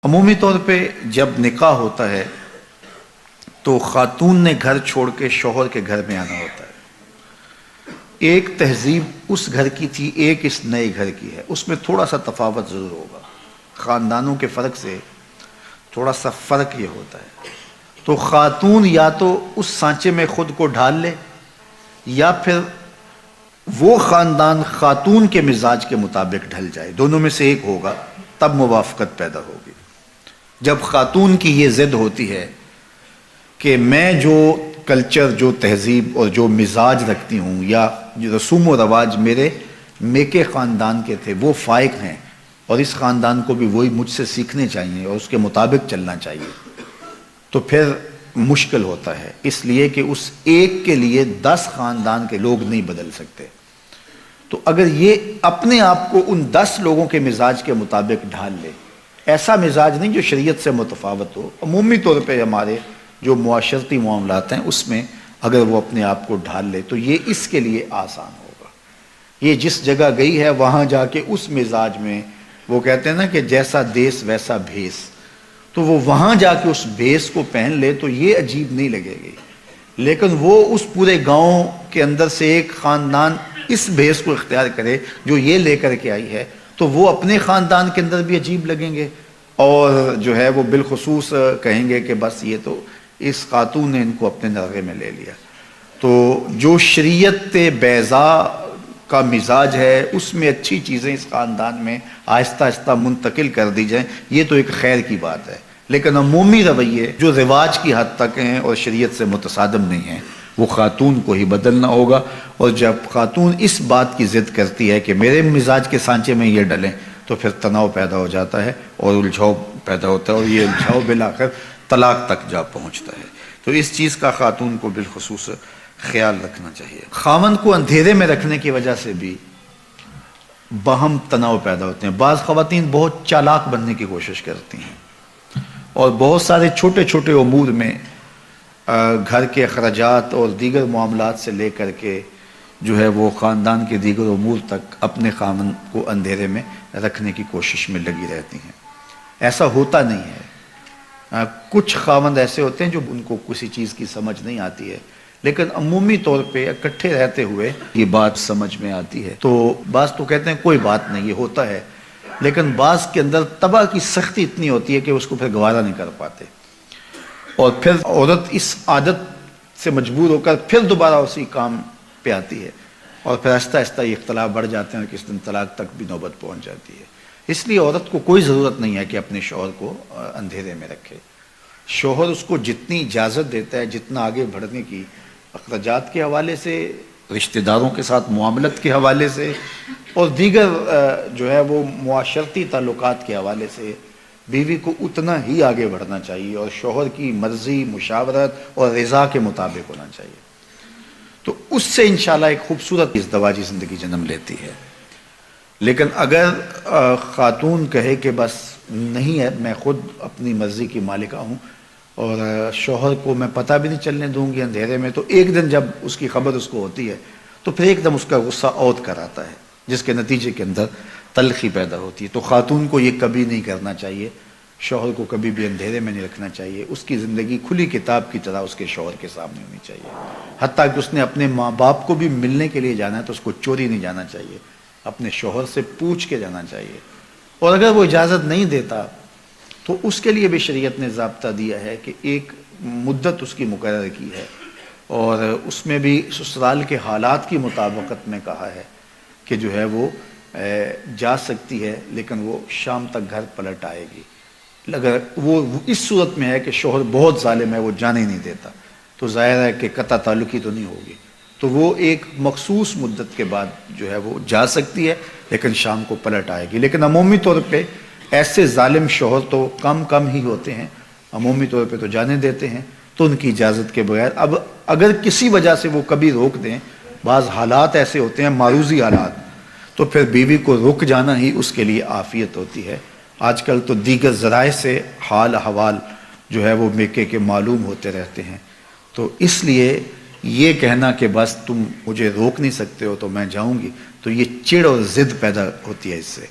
عمومی طور پہ جب نکاح ہوتا ہے تو خاتون نے گھر چھوڑ کے شوہر کے گھر میں آنا ہوتا ہے۔ ایک تہذیب اس گھر کی تھی، ایک اس نئے گھر کی ہے، اس میں تھوڑا سا تفاوت ضرور ہوگا۔ خاندانوں کے فرق سے تھوڑا سا فرق یہ ہوتا ہے۔ تو خاتون یا تو اس سانچے میں خود کو ڈھال لے، یا پھر وہ خاندان خاتون کے مزاج کے مطابق ڈھل جائے، دونوں میں سے ایک ہوگا، تب موافقت پیدا ہوگی۔ جب خاتون کی یہ ضد ہوتی ہے کہ میں جو کلچر، جو تہذیب اور جو مزاج رکھتی ہوں، یا جو رسوم و رواج میرے میکے خاندان کے تھے وہ فائق ہیں، اور اس خاندان کو بھی وہی مجھ سے سیکھنے چاہیے اور اس کے مطابق چلنا چاہیے، تو پھر مشکل ہوتا ہے، اس لیے کہ اس ایک کے لیے 10 خاندان کے لوگ نہیں بدل سکتے۔ تو اگر یہ اپنے آپ کو ان 10 لوگوں کے مزاج کے مطابق ڈھال لے، ایسا مزاج نہیں جو شریعت سے متفاوت ہو، عمومی طور پہ ہمارے جو معاشرتی معاملات ہیں اس میں اگر وہ اپنے آپ کو ڈھال لے تو یہ اس کے لیے آسان ہوگا۔ یہ جس جگہ گئی ہے وہاں جا کے اس مزاج میں، وہ کہتے ہیں نا کہ جیسا دیس ویسا بھیس، تو وہ وہاں جا کے اس بھیس کو پہن لے تو یہ عجیب نہیں لگے گی، لیکن وہ اس پورے گاؤں کے اندر سے ایک خاندان اس بھیس کو اختیار کرے جو یہ لے کر کے آئی ہے، تو وہ اپنے خاندان کے اندر بھی عجیب لگیں گے، اور جو ہے وہ بالخصوص کہیں گے کہ بس یہ تو اس خاتون نے ان کو اپنے نرغے میں لے لیا۔ تو جو شریعت بیضاء کا مزاج ہے اس میں اچھی چیزیں اس خاندان میں آہستہ آہستہ منتقل کر دی جائیں، یہ تو ایک خیر کی بات ہے، لیکن عمومی رویے جو رواج کی حد تک ہیں اور شریعت سے متصادم نہیں ہیں وہ خاتون کو ہی بدلنا ہوگا۔ اور جب خاتون اس بات کی ضد کرتی ہے کہ میرے مزاج کے سانچے میں یہ ڈلیں، تو پھر تناؤ پیدا ہو جاتا ہے اور الجھاؤ پیدا ہوتا ہے، اور یہ الجھاؤ بالآخر طلاق تک جا پہنچتا ہے۔ تو اس چیز کا خاتون کو بالخصوص خیال رکھنا چاہیے۔ خاوند کو اندھیرے میں رکھنے کی وجہ سے بھی باہم تناؤ پیدا ہوتے ہیں۔ بعض خواتین بہت چالاک بننے کی کوشش کرتی ہیں اور بہت سارے چھوٹے چھوٹے امور میں گھر کے اخراجات اور دیگر معاملات سے لے کر کے جو ہے وہ خاندان کے دیگر امور تک اپنے خاوند کو اندھیرے میں رکھنے کی کوشش میں لگی رہتی ہیں۔ ایسا ہوتا نہیں ہے۔ کچھ خاوند ایسے ہوتے ہیں جو ان کو کسی چیز کی سمجھ نہیں آتی ہے، لیکن عمومی طور پہ اکٹھے رہتے ہوئے یہ بات سمجھ میں آتی ہے۔ تو بعض تو کہتے ہیں کوئی بات نہیں، یہ ہوتا ہے، لیکن بعض کے اندر طبع کی سختی اتنی ہوتی ہے کہ اس کو پھر گوارا نہیں کر پاتے، اور پھر عورت اس عادت سے مجبور ہو کر پھر دوبارہ اسی کام پہ آتی ہے، اور پھر آہستہ آہستہ یہ اختلاف بڑھ جاتے ہیں اور کس دن طلاق تک بھی نوبت پہنچ جاتی ہے۔ اس لیے عورت کو کوئی ضرورت نہیں ہے کہ اپنے شوہر کو اندھیرے میں رکھے۔ شوہر اس کو جتنی اجازت دیتا ہے، جتنا آگے بڑھنے کی، اخراجات کے حوالے سے، رشتہ داروں کے ساتھ معاملت کے حوالے سے، اور دیگر جو ہے وہ معاشرتی تعلقات کے حوالے سے، بیوی کو اتنا ہی آگے بڑھنا چاہیے، اور شوہر کی مرضی، مشاورت اور رضا کے مطابق ہونا چاہیے۔ تو اس سے انشاءاللہ ایک خوبصورت ازدواجی زندگی جنم لیتی ہے۔ لیکن اگر خاتون کہے کہ بس نہیں ہے، میں خود اپنی مرضی کی مالکہ ہوں اور شوہر کو میں پتہ بھی نہیں چلنے دوں گی اندھیرے میں، تو ایک دن جب اس کی خبر اس کو ہوتی ہے تو پھر ایک دم اس کا غصہ عود کر آتا ہے، جس کے نتیجے کے اندر تلخی پیدا ہوتی ہے۔ تو خاتون کو یہ کبھی نہیں کرنا چاہیے، شوہر کو کبھی بھی اندھیرے میں نہیں رکھنا چاہیے۔ اس کی زندگی کھلی کتاب کی طرح اس کے شوہر کے سامنے ہونی چاہیے۔ حتیٰ کہ اس نے اپنے ماں باپ کو بھی ملنے کے لیے جانا ہے تو اس کو چوری نہیں جانا چاہیے، اپنے شوہر سے پوچھ کے جانا چاہیے، اور اگر وہ اجازت نہیں دیتا تو اس کے لیے بھی شریعت نے ضابطہ دیا ہے کہ ایک مدت اس کی مقرر کی ہے، اور اس میں بھی سسرال کے حالات کی مطابقت میں کہا ہے کہ جو ہے وہ جا سکتی ہے، لیکن وہ شام تک گھر پلٹ آئے گی۔ اگر وہ اس صورت میں ہے کہ شوہر بہت ظالم ہے، وہ جانے نہیں دیتا، تو ظاہر ہے کہ قطع تعلقی تو نہیں ہوگی، تو وہ ایک مخصوص مدت کے بعد جو ہے وہ جا سکتی ہے، لیکن شام کو پلٹ آئے گی۔ لیکن عمومی طور پہ ایسے ظالم شوہر تو کم ہی ہوتے ہیں، عمومی طور پہ تو جانے دیتے ہیں، تو ان کی اجازت کے بغیر۔ اب اگر کسی وجہ سے وہ کبھی روک دیں، بعض حالات ایسے ہوتے ہیں معروضی حالات، تو پھر بیوی کو رک جانا ہی اس کے لیے عافیت ہوتی ہے۔ آج کل تو دیگر ذرائع سے حال احوال جو ہے وہ میکے کے معلوم ہوتے رہتے ہیں، تو اس لیے یہ کہنا کہ بس تم مجھے روک نہیں سکتے ہو تو میں جاؤں گی، تو یہ چڑ اور ضد پیدا ہوتی ہے اس سے۔